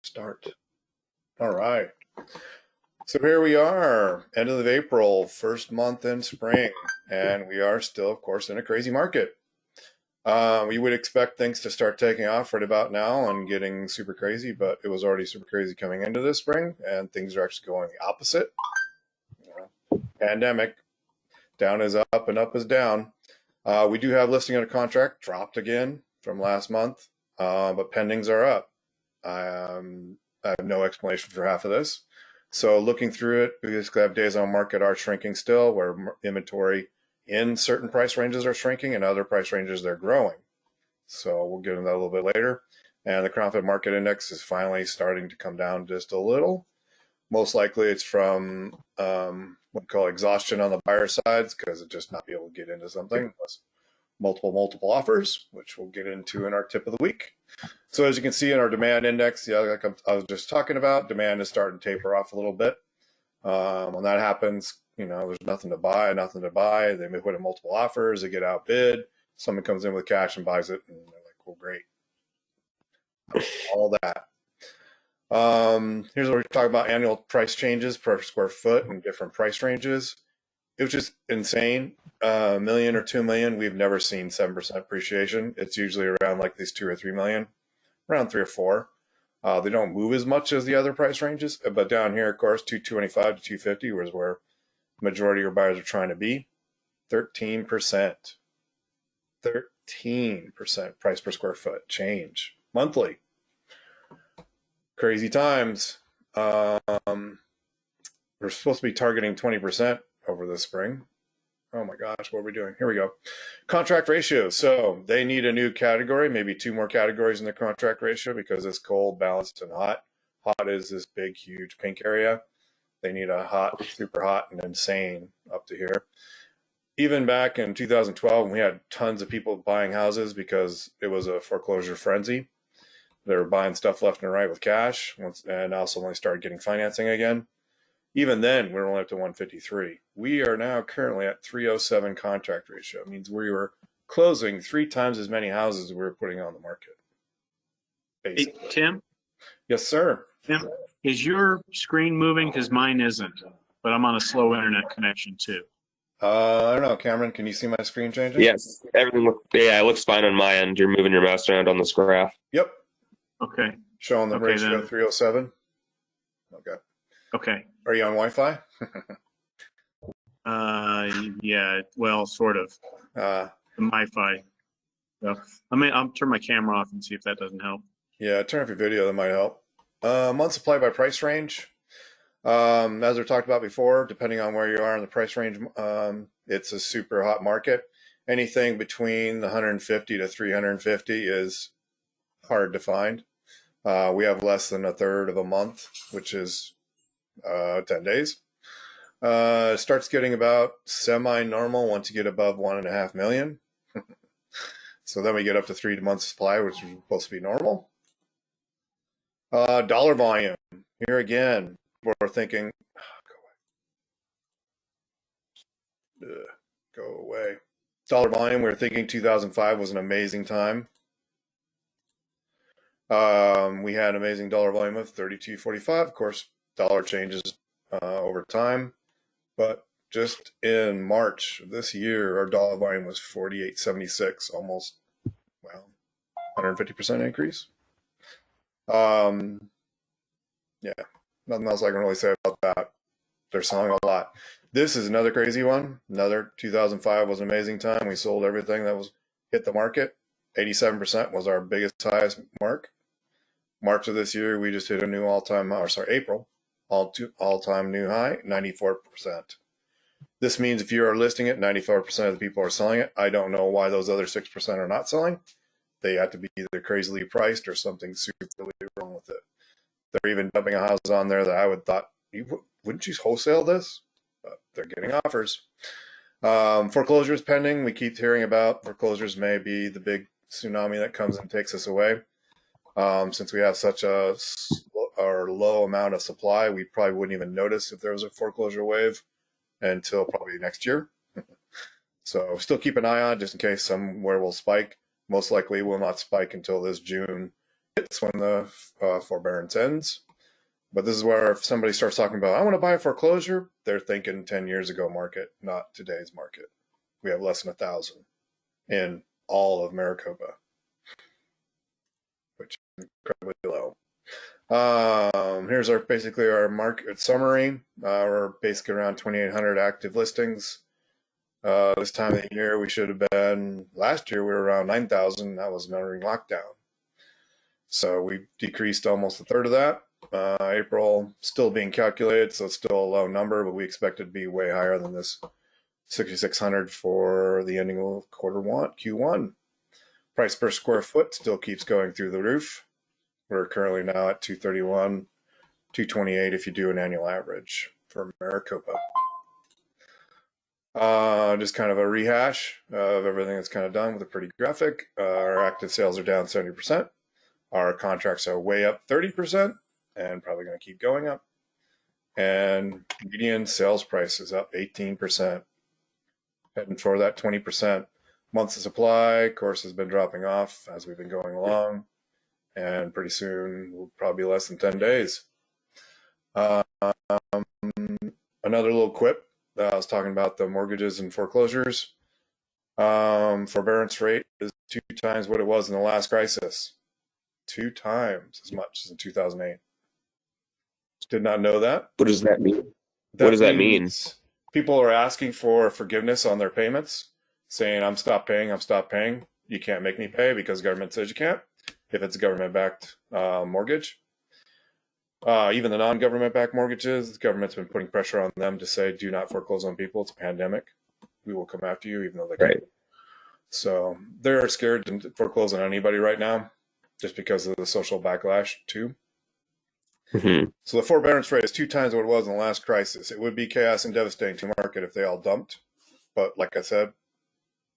Start. All right. So here we are, end of April, first month in spring, and we are still, of course, in a crazy market. We would expect things to start taking off right about now and getting super crazy, but it was already super crazy coming into this spring, and things are actually going the opposite. Pandemic, down is up and up is down. We do have listing under contract, dropped again from last month, but pendings are up. I have no explanation for half of this. So looking through it, we basically have days on market are shrinking still, where inventory in certain price ranges are shrinking and other price ranges they're growing. So we'll get into that a little bit later. And the Crown Fed Market Index is finally starting to come down just a little. Most likely it's from what we call exhaustion on the buyer sides, because it just not be able to get into something unless multiple offers, which we'll get into in our tip of the week. So as you can see in our demand index, like I was just talking about, demand is starting to taper off a little bit. When that happens, there's nothing to buy. They may put in multiple offers, they get outbid. Someone comes in with cash and buys it, and they're like, "Well, great." All that. Here's where we talk about annual price changes per square foot and different price ranges. It was just insane. $1 million or $2 million, we've never seen 7% appreciation. It's usually around like these 2 or 3 million, around 3 or 4. They don't move as much as the other price ranges, but down here, of course, 225 to 250 was where the majority of your buyers are trying to be. 13%. 13% price per square foot change monthly. Crazy times. We're supposed to be targeting 20% over the spring. Oh my gosh, what are we doing? Here we go. Contract ratio. So they need a new category, maybe 2 more categories in the contract ratio, because it's cold, balanced, and hot. Hot is this big, huge pink area. They need a hot, super hot, and insane up to here. Even back in 2012, when we had tons of people buying houses because it was a foreclosure frenzy. They were buying stuff left and right with cash, and also when they started getting financing again. Even then, we were only up to 153. We are now currently at 307 contract ratio. It means we were closing 3 times as many houses as we were putting on the market. Basically. Hey, Tim? Yes, sir. Tim, is your screen moving? Because mine isn't, but I'm on a slow internet connection too. I don't know, Cameron, can you see my screen changing? Yes, everything it looks fine on my end. You're moving your mouse around on this graph. Yep. Okay. Showing the ratio 307. Okay. Okay. Are you on Wi-Fi? Yeah, well, sort of. The MiFi. So, I'll turn my camera off and see if that doesn't help. Yeah, turn off your video, that might help. Month supply by price range. As we talked about before, depending on where you are in the price range, it's a super hot market. Anything between the 150 to 350 is hard to find. We have less than a third of a month, which is 10 days. Starts getting about semi-normal once you get above 1.5 million. So then we get up to 3 months supply, which is supposed to be normal. Dollar volume. Here again, we're thinking, go away. Dollar volume, we were thinking 2005 was an amazing time. We had amazing dollar volume of 32.45. Of course, dollar changes over time, but just in March of this year, our dollar volume was 48.76, almost, 150% increase. Yeah, nothing else I can really say about that. They're selling a lot. This is another crazy one. Another 2005 was an amazing time. We sold everything that was hit the market. 87% was our biggest, highest mark. March of this year, we just hit a new all-time, April, all-time new high, 94%. This means if you are listing it, 94% of the people are selling it. I don't know why those other 6% are not selling. They have to be either crazily priced or something super wrong with it. They're even dumping a house on there that I would thought, wouldn't you wholesale this? But they're getting offers. Foreclosures pending. We keep hearing about foreclosures may be the big tsunami that comes and takes us away. Since we have such a low amount of supply, we probably wouldn't even notice if there was a foreclosure wave until probably next year. So still keep an eye on just in case somewhere will spike. Most likely will not spike until this June hits when the forbearance ends. But this is where if somebody starts talking about, I want to buy a foreclosure, they're thinking 10 years ago market, not today's market. We have less than 1,000 in all of Maricopa, which is incredibly low. Here's basically our market summary. We're basically around 2,800 active listings. This time of the year, we should have been, last year we were around 9,000. That was during lockdown. So we decreased almost a third of that. April still being calculated, so it's still a low number, but we expect it to be way higher than this 6,600 for the ending of Q1. Price per square foot still keeps going through the roof. We're currently now at 231, 228 if you do an annual average for Maricopa. Just kind of a rehash of everything that's kind of done with a pretty graphic. Our active sales are down 70%. Our contracts are way up 30% and probably going to keep going up. And median sales price is up 18%. Heading for that 20%. Months of supply, of course, has been dropping off as we've been going along. And pretty soon will probably be less than 10 days. Another little quip. I was talking about the mortgages and foreclosures. Forbearance rate is 2 times what it was in the last crisis. 2 times as much as in 2008. Did not know that. What does that mean? What does that mean? People are asking for forgiveness on their payments, saying, I'm stopped paying. You can't make me pay because government says you can't. If it's a government-backed mortgage. Even the non-government-backed mortgages, the government's been putting pressure on them to say, do not foreclose on people. It's a pandemic. We will come after you, even though they can't. Right. So they're scared to foreclose on anybody right now, just because of the social backlash, too. Mm-hmm. So the forbearance rate is 2 times what it was in the last crisis. It would be chaos and devastating to the market if they all dumped. But like I said,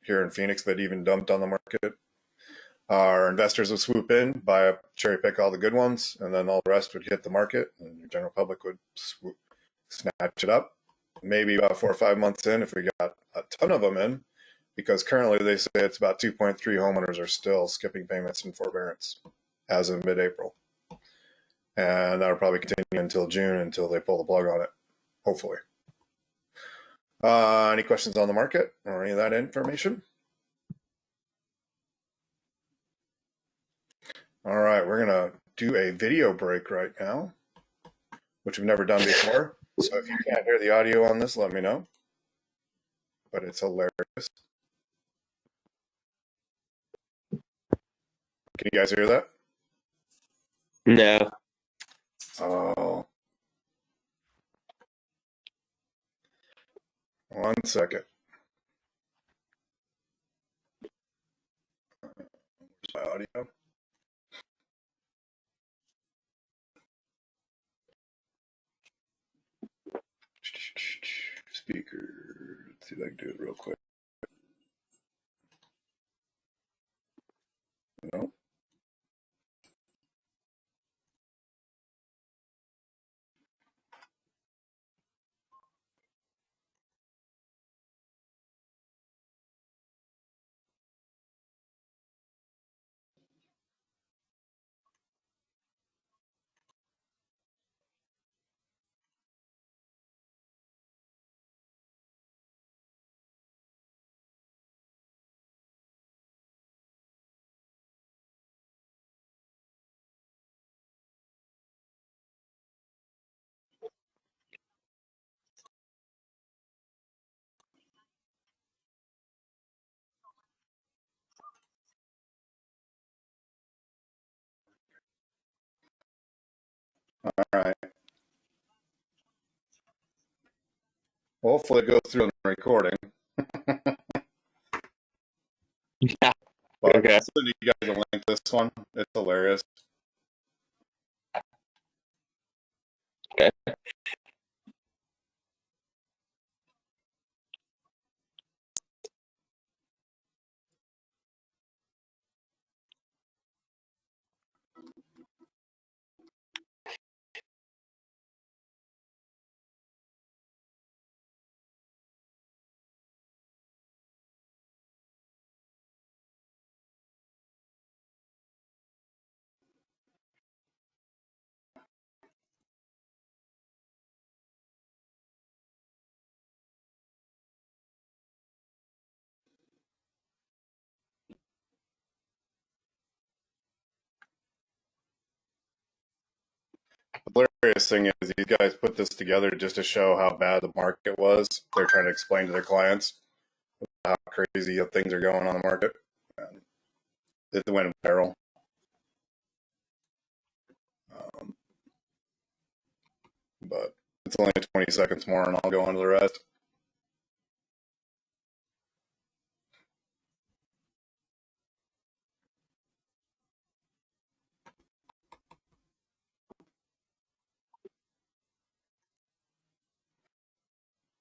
here in Phoenix, they'd even dumped on the market. Our investors would swoop in, cherry pick all the good ones, and then all the rest would hit the market, and the general public would snatch it up. Maybe about 4 or 5 months in, if we got a ton of them in, because currently they say it's about 2.3 homeowners are still skipping payments in forbearance as of mid-April. And that'll probably continue until June, until they pull the plug on it, hopefully. Any questions on the market or any of that information? All right, we're going to do a video break right now, which we've never done before. So if you can't hear the audio on this, let me know. But it's hilarious. Can you guys hear that? No. Oh. 1 second. Where's my audio? Speaker. Let's see if I can do it real quick. No. All right. Hopefully it goes through on the recording. Yeah. But Okay. I'll send you guys a link to this one. It's hilarious. Okay. The hilarious thing is these guys put this together just to show how bad the market was. They're trying to explain to their clients how crazy things are going on the market. And it went viral. But it's only 20 seconds more and I'll go on to the rest.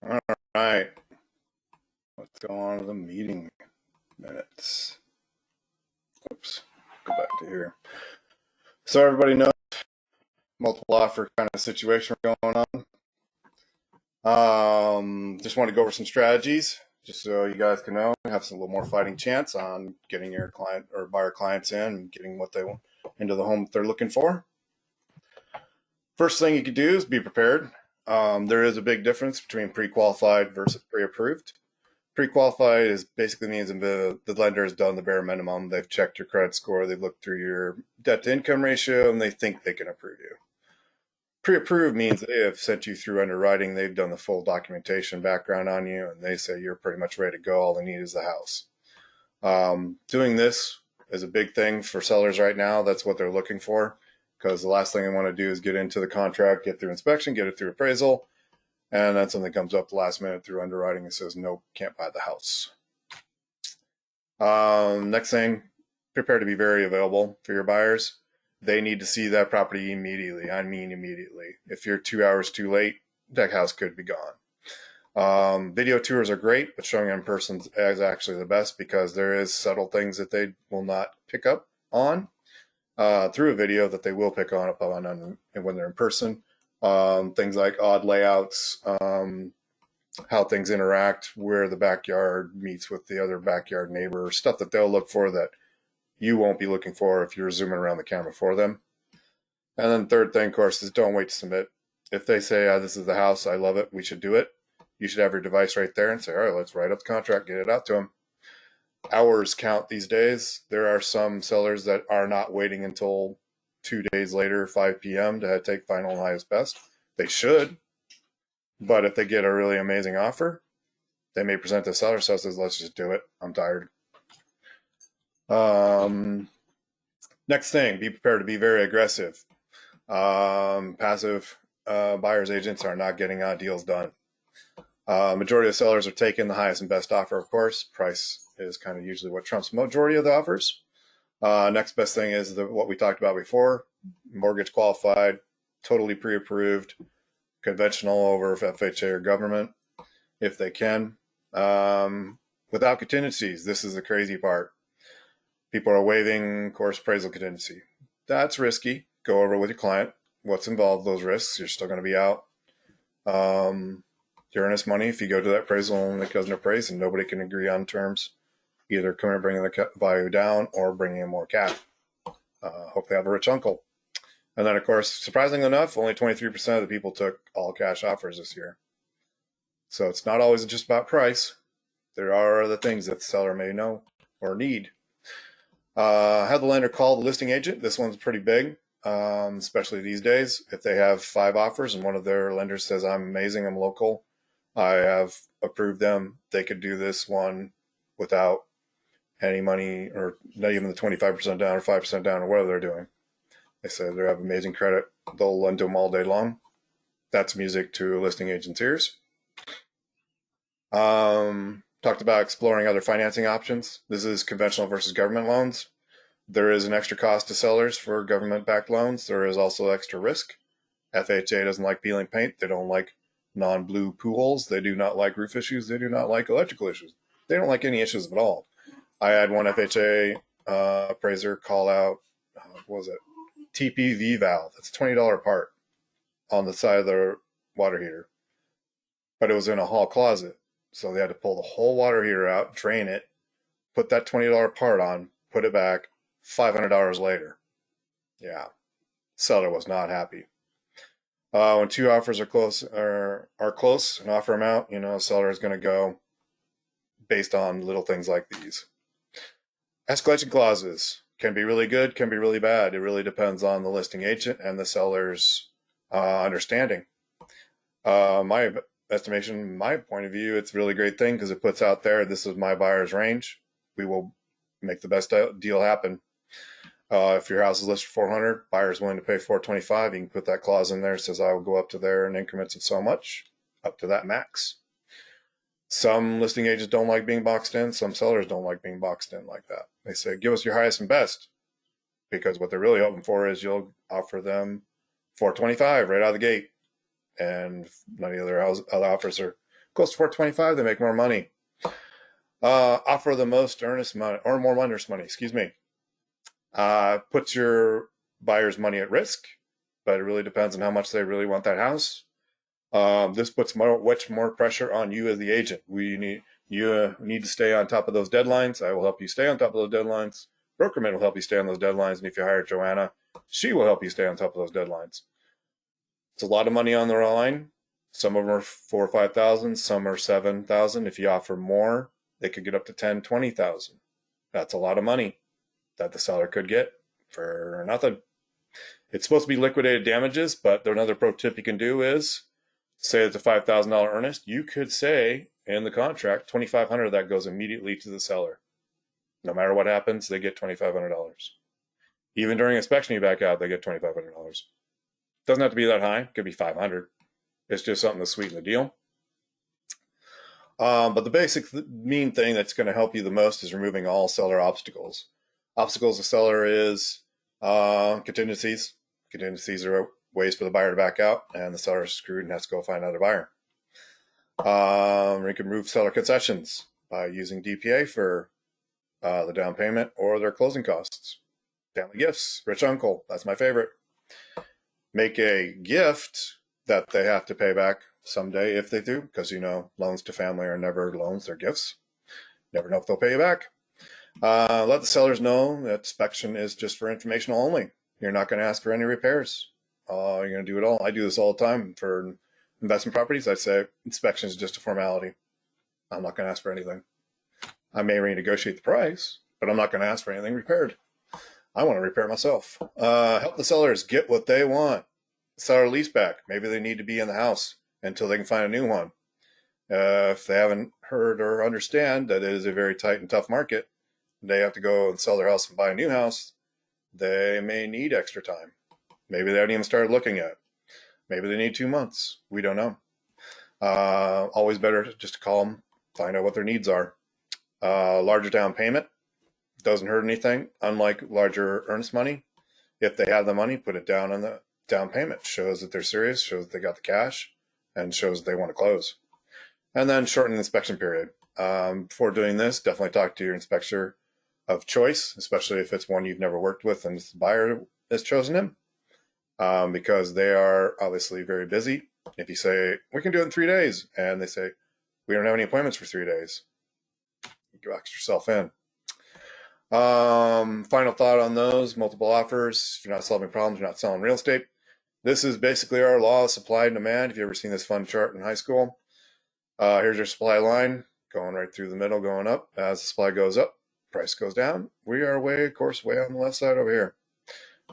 All right. Let's go on to the meeting minutes. Oops. Go back to here. So everybody knows multiple offer kind of situation going on. Just want to go over some strategies just so you guys can know, have some little more fighting chance on getting your client or buyer clients in and getting what they want into the home that they're looking for. First thing you could do is be prepared. There is a big difference between pre-qualified versus pre-approved. Pre-qualified is basically means the lender has done the bare minimum. They've checked your credit score, they've looked through your debt to income ratio, and they think they can approve you. Pre-approved means they have sent you through underwriting, they've done the full documentation background on you, and they say you're pretty much ready to go. All they need is the house. Doing this is a big thing for sellers right now. That's what they're looking for, because the last thing they want to do is get into the contract, get through inspection, get it through appraisal, and then something comes up the last minute through underwriting and says, nope, can't buy the house. Next thing, prepare to be very available for your buyers. They need to see that property immediately. I mean immediately. If you're 2 hours too late, that house could be gone. Video tours are great, but showing in person is actually the best, because there is subtle things that they will not pick up on through a video that they will pick up on when they're in person. Things like odd layouts, how things interact, where the backyard meets with the other backyard neighbor, stuff that they'll look for that you won't be looking for if you're zooming around the camera for them. And then third thing, of course, is don't wait to submit. If they say, this is the house, I love it, we should do it, you should have your device right there and say, all right, let's write up the contract, get it out to them. Hours count these days. There are some sellers that are not waiting until 2 days later, 5 p.m. to take final and highest best. They should, but if they get a really amazing offer, they may present the seller, so says, let's just do it. I'm tired. Next thing, be prepared to be very aggressive. Passive buyers agents are not getting deals done. Majority of sellers are taking the highest and best offer, of course. Price is kind of usually what trumps majority of the offers. Next best thing is what we talked about before: mortgage qualified, totally pre-approved, conventional over FHA or government, if they can. Without contingencies, this is the crazy part. People are waiving, of course, appraisal contingency. That's risky. Go over with your client what's involved, those risks. You're still going to be out your earnest money if you go to that appraisal and it doesn't appraise and nobody can agree on terms. Either come and bring the value down or bring in more cash. Hope they have a rich uncle. And then, of course, surprisingly enough, only 23% of the people took all cash offers this year. So it's not always just about price. There are other things that the seller may know or need. Have the lender call the listing agent. This one's pretty big, especially these days. If they have 5 offers and one of their lenders says, I'm amazing, I'm local, I have approved them, they could do this one without any money, or not even the 25% down or 5% down or whatever they're doing. They say they have amazing credit. They'll lend to them all day long. That's music to a listing agent's ears. Talked about exploring other financing options. This is conventional versus government loans. There is an extra cost to sellers for government-backed loans. There is also extra risk. FHA doesn't like peeling paint. They don't like non-blue pool holes. They do not like roof issues. They do not like electrical issues. They don't like any issues at all. I had one FHA appraiser call out, what was it? TPV valve. That's a $20 part on the side of the water heater. But it was in a hall closet. So they had to pull the whole water heater out, drain it, put that $20 part on, put it back, $500 later. Yeah. Seller was not happy. When 2 offers are close, an offer amount, seller is going to go based on little things like these. Escalation clauses can be really good, can be really bad. It really depends on the listing agent and the seller's understanding. My estimation, my point of view, it's a really great thing because it puts out there, this is my buyer's range. We will make the best deal happen. If your house is listed for 400, buyer's willing to pay 425, you can put that clause in there. Says I will go up to there in increments of so much, up to that max. Some listing agents don't like being boxed in. Some sellers don't like being boxed in like that. They say, give us your highest and best, because what they're really hoping for is you'll offer them 425 right out of the gate. And none of the other offers are close to 425. They make more money. Offer the most earnest money, or more earnest money, excuse me. Puts your buyer's money at risk, but it really depends on how much they really want that house. This puts much more pressure on you as the agent. You need to stay on top of those deadlines. I will help you stay on top of those deadlines. Brokerman will help you stay on those deadlines. And if you hire Joanna, she will help you stay on top of those deadlines. It's a lot of money on the line. Some of them are 4,000 or 5,000. Some are 7,000. If you offer more, they could get up to 10,000, 20,000. That's a lot of money that the seller could get for nothing. It's supposed to be liquidated damages, but another pro tip you can do is say it's a $5,000 earnest. You could say in the contract, $2,500 of that goes immediately to the seller. No matter what happens, they get $2,500. Even during inspection, you back out, they get $2,500. Doesn't have to be that high. It could be $500. It's just something to sweeten the deal. But the basic main thing that's going to help you the most is removing all seller obstacles. Obstacles to seller is contingencies. Contingencies are ways for the buyer to back out, and the seller is screwed and has to go find another buyer. You can remove seller concessions by using DPA for the down payment or their closing costs. Family gifts, rich uncle, that's my favorite. Make a gift that they have to pay back someday if they do, because loans to family are never loans, they're gifts. Never know if they'll pay you back. Let the sellers know that inspection is just for informational only. You're not going to ask for any repairs. You're going to do it all. I do this all the time for investment properties. I say inspection is just a formality. I'm not going to ask for anything. I may renegotiate the price, but I'm not going to ask for anything repaired. I want to repair myself. Help the sellers get what they want. Seller lease back. Maybe they need to be in the house until they can find a new one. If they haven't heard or understand that it is a very tight and tough market, they have to go and sell their house and buy a new house. They may need extra time. Maybe they haven't even started looking at it. Maybe they need 2 months. We don't know. Always better just to call them, find out what their needs are. Larger down payment doesn't hurt anything. Unlike larger earnest money, if they have the money, put it down on the down payment. Shows that they're serious, shows that they got the cash, and shows that they want to close. And then shorten the inspection period. Before doing this, definitely talk to your inspector of choice, especially if it's one you've never worked with and the buyer has chosen him, because they are obviously very busy. If you say, we can do it in 3 days, and they say, we don't have any appointments for 3 days, you box yourself in. Final thought on those, multiple offers. If you're not solving problems, you're not selling real estate. This is basically our law of supply and demand. If you've ever seen this fun chart in high school, here's your supply line going right through the middle, going up. As the supply goes up, price goes down. We are way on the left side over here.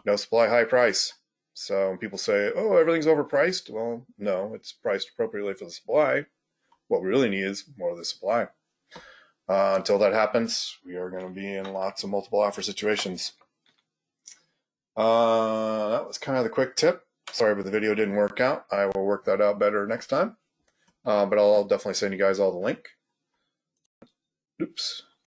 No supply, high price. So when people say, oh, everything's overpriced, well, no, it's priced appropriately for the supply. What we really need is more of the supply. Until that happens, we are going to be in lots of multiple offer situations. That was kind of the quick tip. Sorry, but the video didn't work out. I will work that out better next time. But I'll definitely send you guys all the link. Oops.